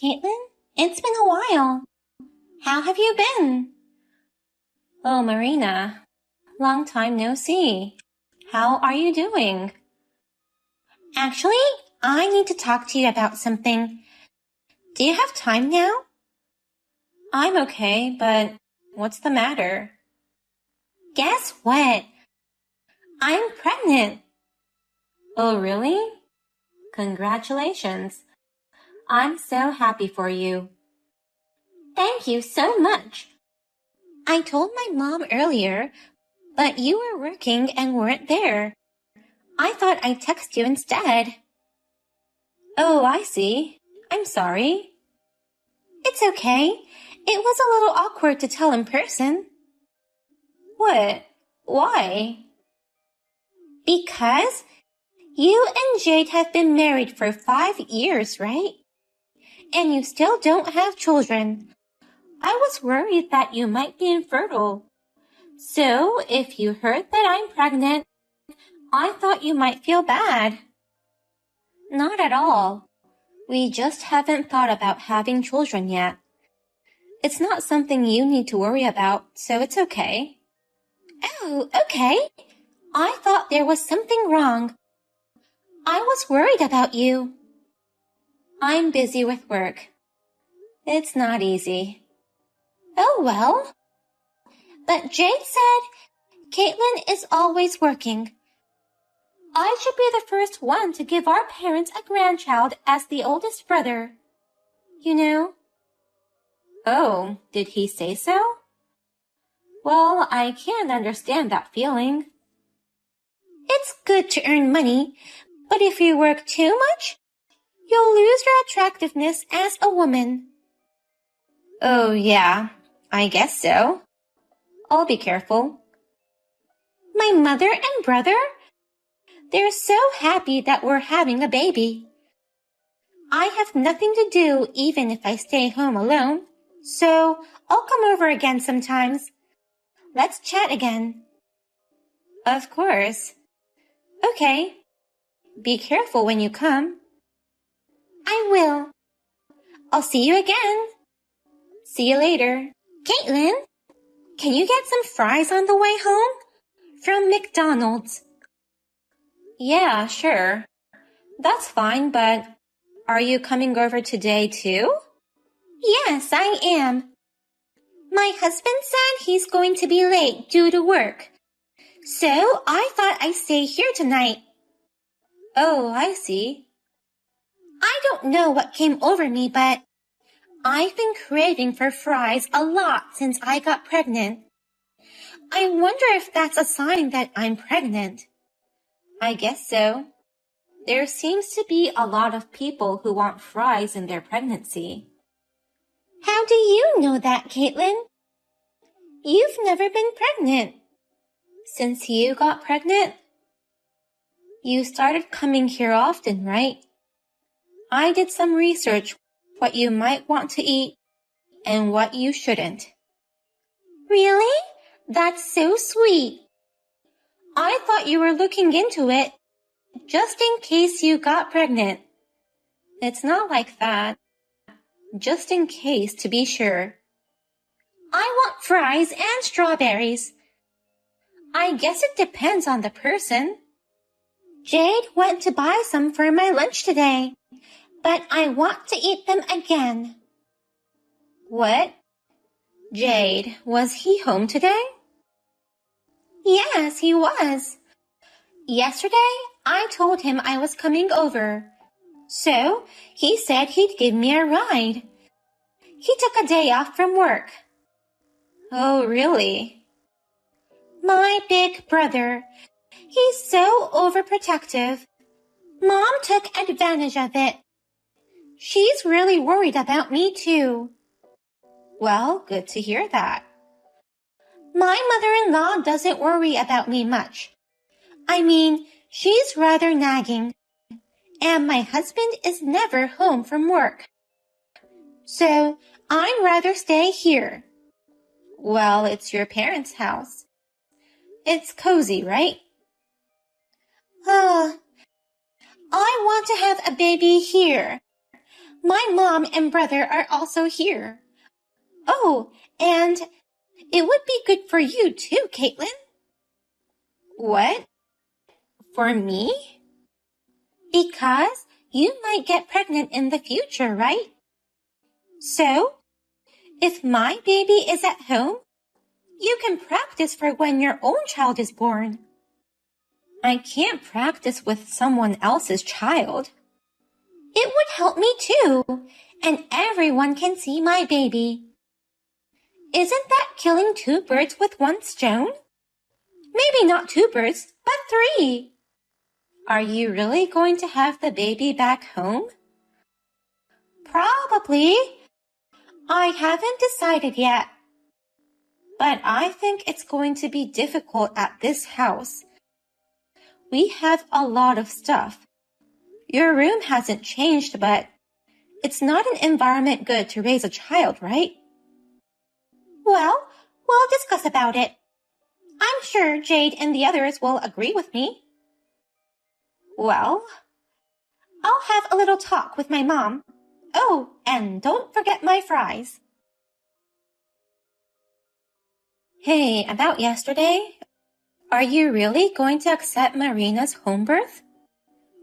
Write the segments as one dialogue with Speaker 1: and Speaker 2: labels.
Speaker 1: Caitlin. It's been a while. How have you been? Oh, Marina. Long time no see. How are you doing? Actually, I need to talk to you about something. Do you have time now? I'm okay, but what's the matter? Guess what? I'm pregnant. Oh, really? Congratulations. I'm so happy for you. Thank you so much. I told my mom earlier, but you were working and weren't there. I thought I'd text you instead. Oh, I see. I'm sorry. It's okay. It was a little awkward to tell in person. What? Why? Because you and Jade have been married for 5 years, right? And you still don't have children. I was worried that you might be infertile. So, if you heard that I'm pregnant, I thought you might feel bad. Not at all. We just haven't thought about having children yet. It's not something you need to worry about, so it's okay. Oh, okay. I thought there was something wrong. I was worried about you. I'm busy with work. It's not easy. Oh, well. But Jade said Caitlin is always working. I should be the first one to give our parents a grandchild as the oldest brother. You know? Oh, did he say so? Well, I can't understand that feeling. It's good to earn money, but if you work too much, you'll lose your attractiveness as a woman. Oh, yeah, I guess so. I'll be careful. My mother and brother? They're so happy that we're having a baby. I have nothing to do even if I stay home alone, so I'll come over again sometimes. Let's chat again. Of course. Okay. Be careful when you come. I will. I'll see you again. See you later. Caitlin, can you get some fries on the way home? From McDonald's. Yeah, sure. That's fine, but are you coming over today too? Yes, I am. My husband said he's going to be late due to work. So I thought I'd stay here tonight. Oh, I see. I don't know what came over me, but I've been craving for fries a lot since I got pregnant. I wonder if that's a sign that I'm pregnant. I guess so. There seems to be a lot of people who want fries in their pregnancy. How do you know that, Caitlin? You've never been pregnant. Since you got pregnant? You started coming here often, right? I did some research what you might want to eat and what you shouldn't. Really? That's so sweet. I thought you were looking into it just in case you got pregnant. It's not like that. Just in case to be sure. I want fries and strawberries. I guess it depends on the person. Jade went to buy some for my lunch today, but I want to eat them again. What? Jade, was he home today? Yes, he was. Yesterday, I told him I was coming over, so he said he'd give me a ride. He took a day off from work. Oh, really? My big brother. He's so overprotective. Mom took advantage of it. She's really worried about me too. Well, good to hear that. My mother-in-law doesn't worry about me much. I mean, she's rather nagging. And my husband is never home from work. So, I'd rather stay here. Well, it's your parents' house. It's cozy, right? I want to have a baby here. My mom and brother are also here. Oh, and it would be good for you too, Caitlin. What? For me? Because you might get pregnant in the future, right? So, if my baby is at home, you can practice for when your own child is born. I can't practice with someone else's child. It would help me too, and everyone can see my baby. Isn't that killing 2 birds with 1 stone? Maybe not 2 birds, but 3. Are you really going to have the baby back home? Probably. I haven't decided yet. But I think it's going to be difficult at this house. We have a lot of stuff. Your room hasn't changed, but it's not an environment good to raise a child, right? Well, we'll discuss about it. I'm sure Jade and the others will agree with me. Well, I'll have a little talk with my mom. Oh, and don't forget my fries. Hey, about yesterday, are you really going to accept Marina's home birth?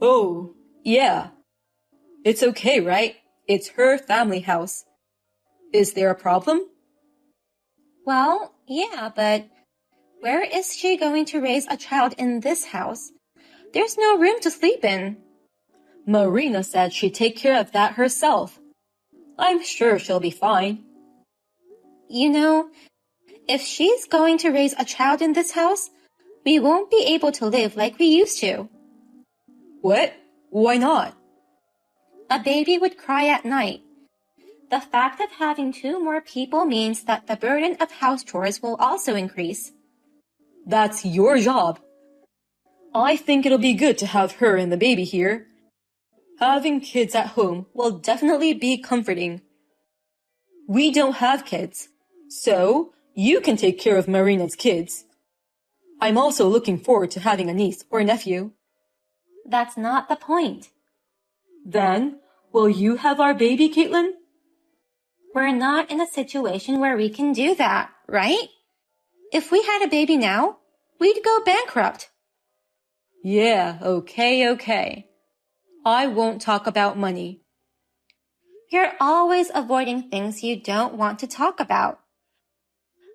Speaker 2: Oh, yeah. It's okay, right? It's her family house. Is there a problem?
Speaker 1: Well, yeah, but where is she going to raise a child in this house? There's no room to sleep in.
Speaker 2: Marina said she'd take care of that herself. I'm sure she'll be fine.
Speaker 1: You know, if she's going to raise a child in this house, we won't be able to live like we used to.
Speaker 2: What? Why not?
Speaker 1: A baby would cry at night. The fact of having 2 more people means that the burden of house chores will also increase.
Speaker 2: That's your job. I think it'll be good to have her and the baby here. Having kids at home will definitely be comforting. We don't have kids, so you can take care of Marina's kids. I'm also looking forward to having a niece or nephew.
Speaker 1: That's not the point.
Speaker 2: Then, will you have our baby, Caitlin?
Speaker 1: We're not in a situation where we can do that, right? If we had a baby now, we'd go bankrupt.
Speaker 2: Yeah, okay. I won't talk about money.
Speaker 1: You're always avoiding things you don't want to talk about.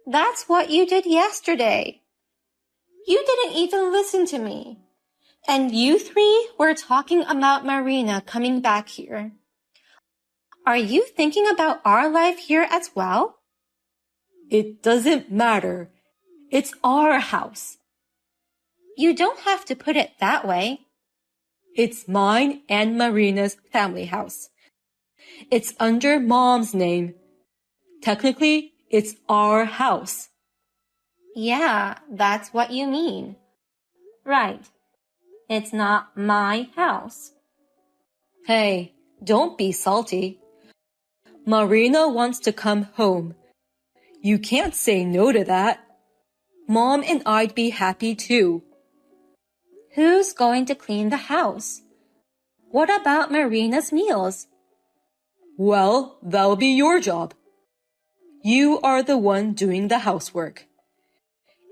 Speaker 1: That's what you did yesterday. You didn't even listen to me. And you 3 were talking about Marina coming back here. Are you thinking about our life here as well?
Speaker 2: It doesn't matter. It's our house.
Speaker 1: You don't have to put it that way.
Speaker 2: It's mine and Marina's family house. It's under Mom's name. Technically, it's our house.
Speaker 1: Yeah, that's what you mean. Right. It's not my house.
Speaker 2: Hey, don't be salty. Marina wants to come home. You can't say no to that. Mom and I'd be happy too.
Speaker 1: Who's going to clean the house? What about Marina's meals?
Speaker 2: Well, that'll be your job. You are the one doing the housework.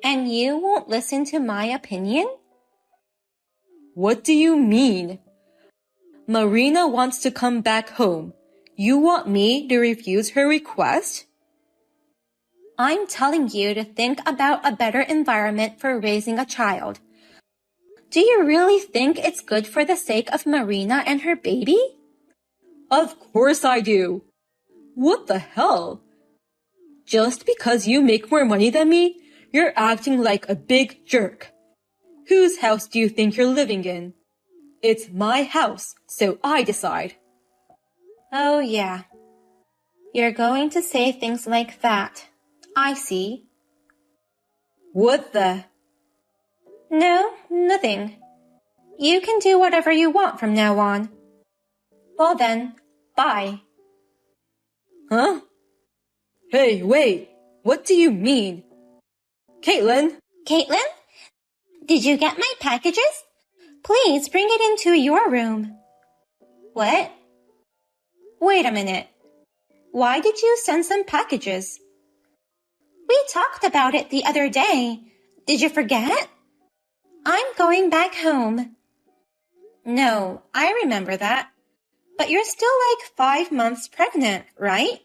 Speaker 1: And you won't listen to my opinion?
Speaker 2: What do you mean? Marina wants to come back home. You want me to refuse her request?
Speaker 1: I'm telling you to think about a better environment for raising a child. Do you really think it's good for the sake of Marina and her baby?
Speaker 2: Of course I do. What the hell? Just because you make more money than me, you're acting like a big jerk. Whose house do you think you're living in? It's my house, so I decide.
Speaker 1: Oh yeah. You're going to say things like that. I see.
Speaker 2: What the?
Speaker 1: No, nothing. You can do whatever you want from now on. Well then, bye.
Speaker 2: Huh? Hey, wait. What do you mean? Caitlin?
Speaker 1: Caitlin? Did you get my packages? Please bring it into your room. What? Wait a minute. Why did you send some packages? We talked about it the other day. Did you forget? I'm going back home. No, I remember that. But you're still like 5 months pregnant, right?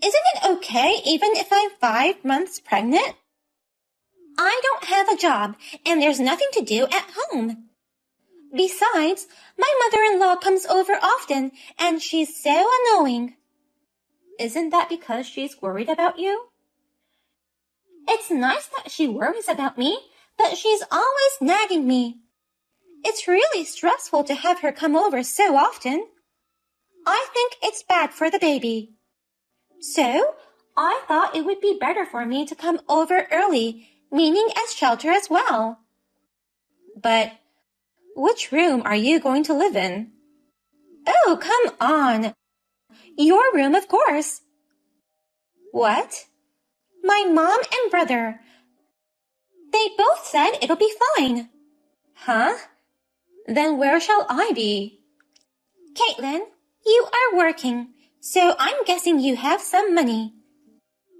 Speaker 1: Isn't it okay even if I'm 5 months pregnant? I don't have a job and there's nothing to do at home. Besides, my mother-in-law comes over often and she's so annoying. Isn't that because she's worried about you? It's nice that she worries about me, but she's always nagging me. It's really stressful to have her come over so often. I think it's bad for the baby. So, I thought it would be better for me to come over early, meaning as shelter as well. But which room are you going to live in? Oh, come on. Your room, of course. What? My mom and brother. They both said it'll be fine. Huh? Then where shall I be? Caitlin, you are working, so I'm guessing you have some money.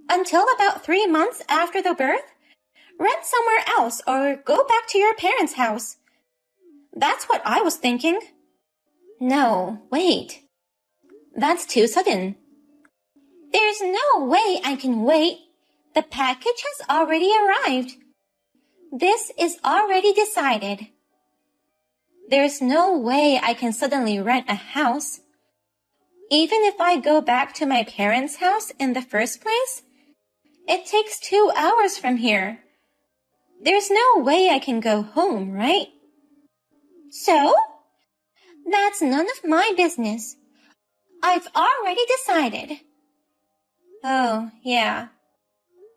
Speaker 1: Until about 3 months after the birth, rent somewhere else or go back to your parents' house. That's what I was thinking. No, wait. That's too sudden. There's no way I can wait. The package has already arrived. This is already decided. There's no way I can suddenly rent a house. Even if I go back to my parents' house in the first place, it takes 2 hours from here. There's no way I can go home, right? So? That's none of my business. I've already decided. Oh, yeah.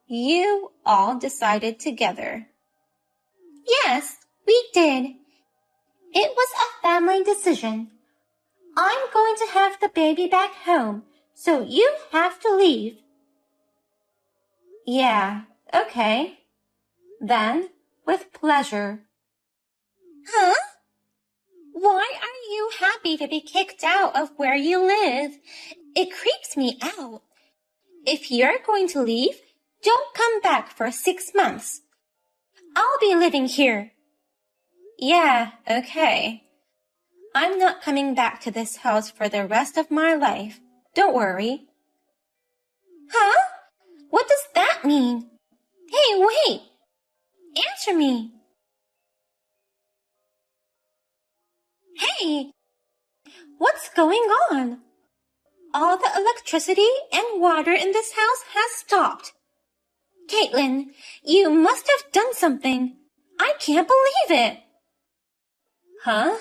Speaker 1: You all decided together. Yes, we did. It was a family decision. I'm going to have the baby back home, so you have to leave. Yeah, okay. Then, with pleasure. Huh? Why are you happy to be kicked out of where you live? It creeps me out. If you're going to leave, don't come back for 6 months. I'll be living here. Yeah, okay. I'm not coming back to this house for the rest of my life. Don't worry. Huh? What does that mean? Hey, wait! Answer me! Hey! What's going on? All the electricity and water in this house has stopped. Caitlin, you must have done something. I can't believe it. Huh?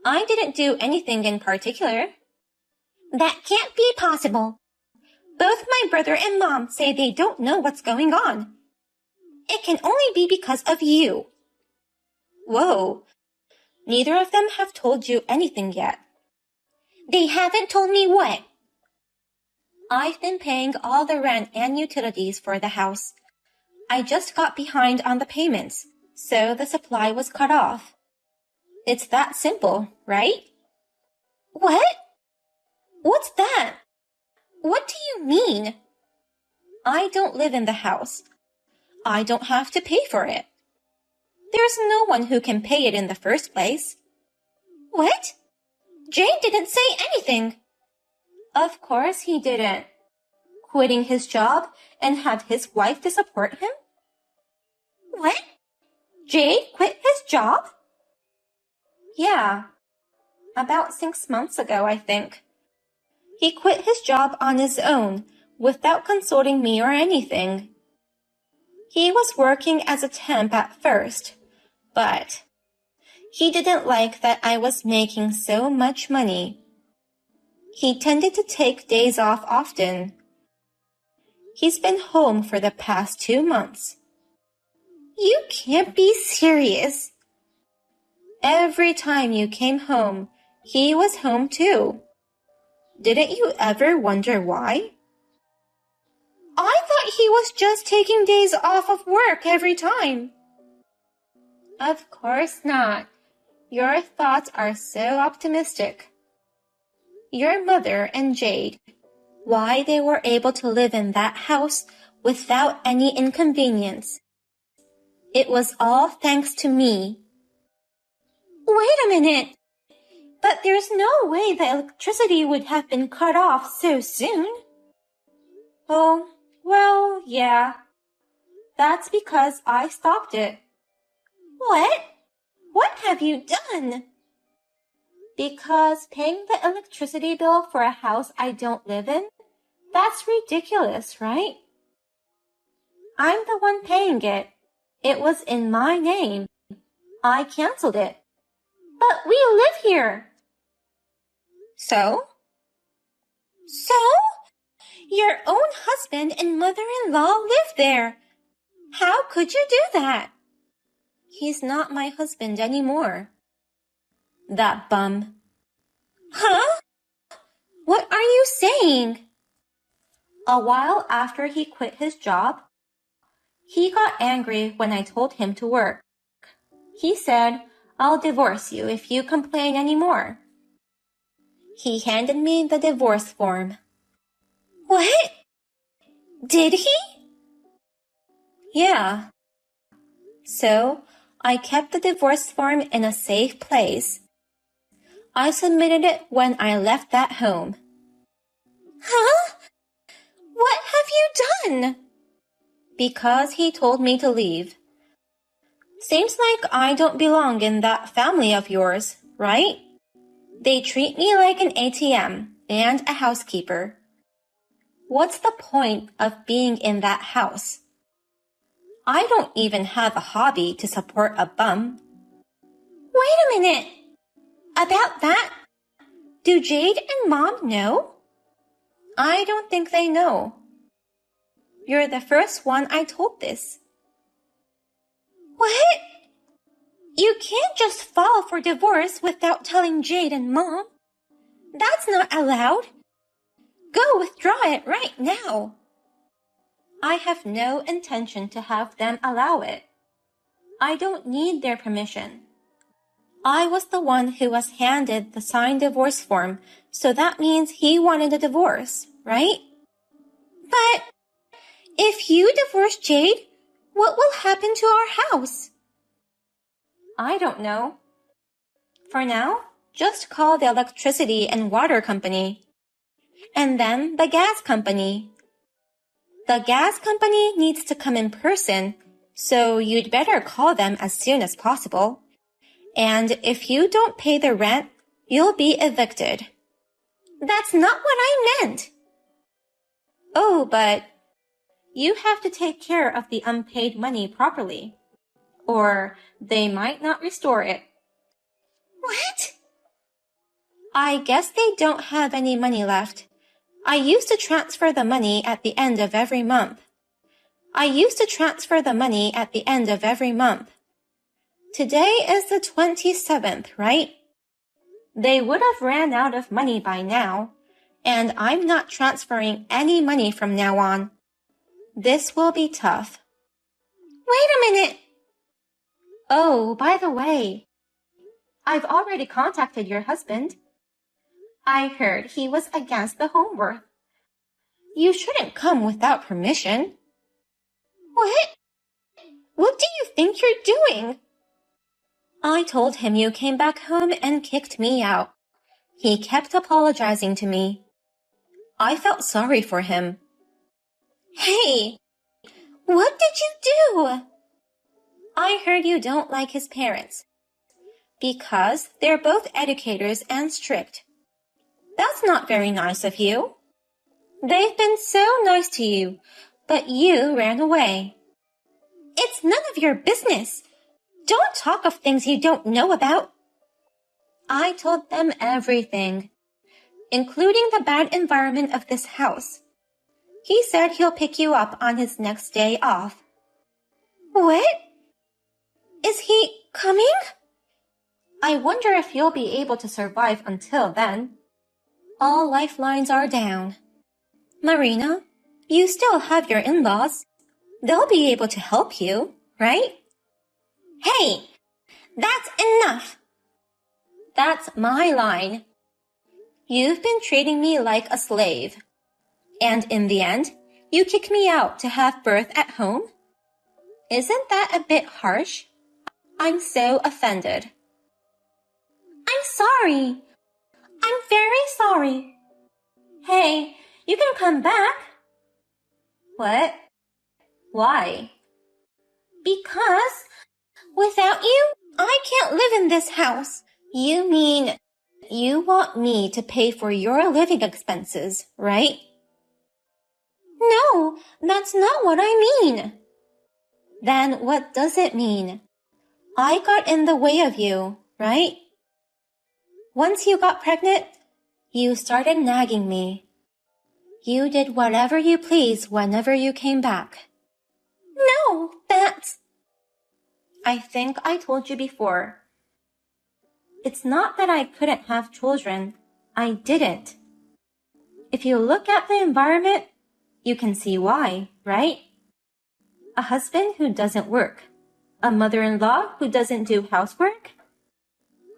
Speaker 1: I didn't do anything in particular. That can't be possible. Both my brother and mom say they don't know what's going on. It can only be because of you. Whoa. Neither of them have told you anything yet. They haven't told me what? I've been paying all the rent and utilities for the house. I just got behind on the payments, so the supply was cut off. It's that simple, right? What? What's that? What do you mean? I don't live in the house. I don't have to pay for it. There's no one who can pay it in the first place. What? Jay didn't say anything. Of course he didn't. Quitting his job and had his wife to support him? What? Jay quit his job? Yeah. About 6 months ago, I think. He quit his job on his own, without consulting me or anything. He was working as a temp at first, but he didn't like that I was making so much money. He tended to take days off often. He's been home for the past 2 months. You can't be serious. Every time you came home, he was home too. Didn't you ever wonder why? I thought he was just taking days off of work every time. Of course not. Your thoughts are so optimistic. your mother and Jade, why they were able to live in that house without any inconvenience. It was all thanks to me. Wait a minute! But there's no way the electricity would have been cut off so soon. Oh, well, yeah. That's because I stopped it. What? What have you done? Because paying the electricity bill for a house I don't live in? That's ridiculous, right? I'm the one paying it. It was in my name. I canceled it. But we live here. So? So? Your own husband and mother-in-law live there. How could you do that? He's not my husband anymore. That bum. Huh? What are you saying? A while after he quit his job, he got angry when I told him to work. He said, I'll divorce you if you complain anymore. He handed me the divorce form. What? Did he? Yeah. So, I kept the divorce form in a safe place. I submitted it when I left that home. Huh? What have you done? Because he told me to leave. Seems like I don't belong in that family of yours, right? They treat me like an ATM and a housekeeper. What's the point of being in that house? I don't even have a hobby to support a bum. Wait a minute! About that, do Jade and Mom know? I don't think they know. You're the first one I told this. What? You can't just file for divorce without telling Jade and Mom. That's not allowed. Go withdraw it right now. I have no intention to have them allow it. I don't need their permission. I was the one who was handed the signed divorce form, so that means he wanted a divorce, right? But if you divorce Jade, what will happen to our house? I don't know. For now, just call the electricity and water company. And then the gas company. The gas company needs to come in person, so you'd better call them as soon as possible. And if you don't pay the rent, you'll be evicted. That's not what I meant. Oh, but you have to take care of the unpaid money properly, or they might not restore it. What? I guess they don't have any money left. I used to transfer the money at the end of every month. Today is the 27th, right? They would have ran out of money by now, and I'm not transferring any money from now on. This will be tough. Wait a minute! Oh, by the way, I've already contacted your husband. I heard he was against the home birth. You shouldn't come without permission. What? What do you think you're doing? I told him you came back home and kicked me out. He kept apologizing to me. I felt sorry for him. Hey, what did you do? I heard you don't like his parents. Because they're both educators and strict. That's not very nice of you. They've been so nice to you, but you ran away. It's none of your business. Don't talk of things you don't know about. I told them everything, including the bad environment of this house. He said he'll pick you up on his next day off. What? Is he coming? I wonder if you'll be able to survive until then. All lifelines are down. Marina, you still have your in-laws. They'll be able to help you, right? Hey, that's enough. That's my line. You've been treating me like a slave. And in the end, you kick me out to have birth at home? Isn't that a bit harsh? I'm so offended. I'm sorry. I'm very sorry. Hey, you can come back. What? Why? Because without you, I can't live in this house. You mean you want me to pay for your living expenses, right? No, that's not what I mean. Then what does it mean? I got in the way of you, right? Once you got pregnant, you started nagging me. You did whatever you please whenever you came back. No, that's... I think I told you before. It's not that I couldn't have children. I didn't. If you look at the environment, you can see why, right? A husband who doesn't work. A mother-in-law who doesn't do housework.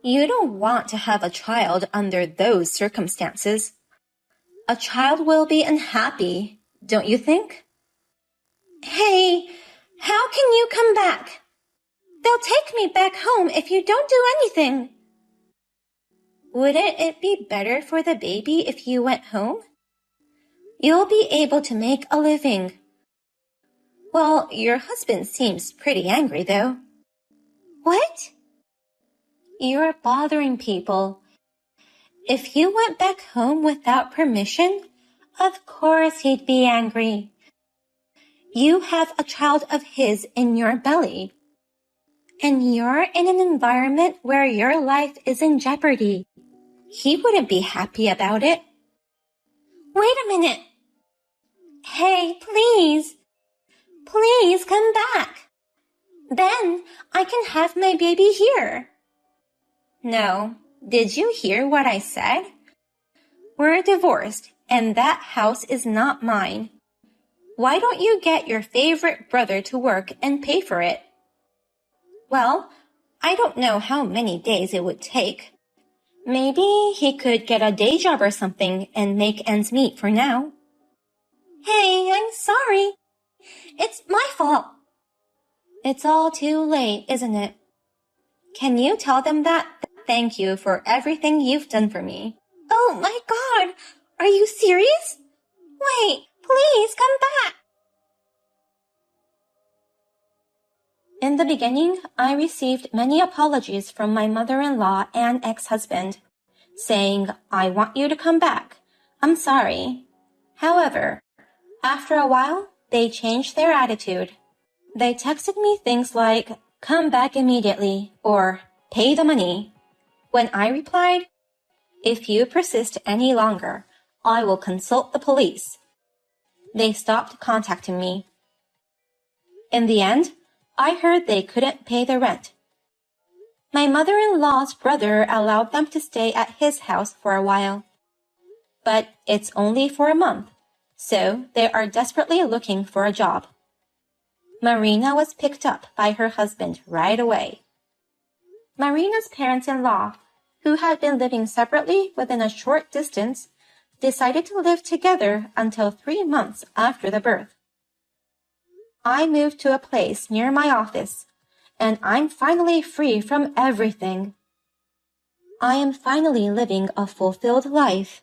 Speaker 1: You don't want to have a child under those circumstances. A child will be unhappy, don't you think? Hey, how can you come back? They'll take me back home if you don't do anything. Wouldn't it be better for the baby if you went home? You'll be able to make a living. Well, your husband seems pretty angry, though. What? You're bothering people. If you went back home without permission, of course he'd be angry. You have a child of his in your belly. And you're in an environment where your life is in jeopardy. He wouldn't be happy about it. Wait a minute. Hey, please. Please come back. Then I can have my baby here. No, did you hear what I said? We're divorced, and that house is not mine. Why don't you get your favorite brother to work and pay for it? Well, I don't know how many days it would take. Maybe he could get a day job or something and make ends meet for now. Hey, I'm sorry. It's my fault. It's all too late, isn't it? Can you tell them that? Thank you for everything you've done for me. Oh my God! Are you serious? Wait, please come back! In the beginning, I received many apologies from my mother-in-law and ex-husband, saying, I want you to come back. I'm sorry. However, after a while, they changed their attitude. They texted me things like, come back immediately, or pay the money. When I replied, if you persist any longer, I will consult the police. They stopped contacting me. In the end, I heard they couldn't pay the rent. My mother-in-law's brother allowed them to stay at his house for a while. But it's only for a month, so they are desperately looking for a job. Marina was picked up by her husband right away. Marina's parents-in-law, who had been living separately within a short distance, decided to live together until 3 months after the birth. I moved to a place near my office, and I'm finally free from everything. I am finally living a fulfilled life.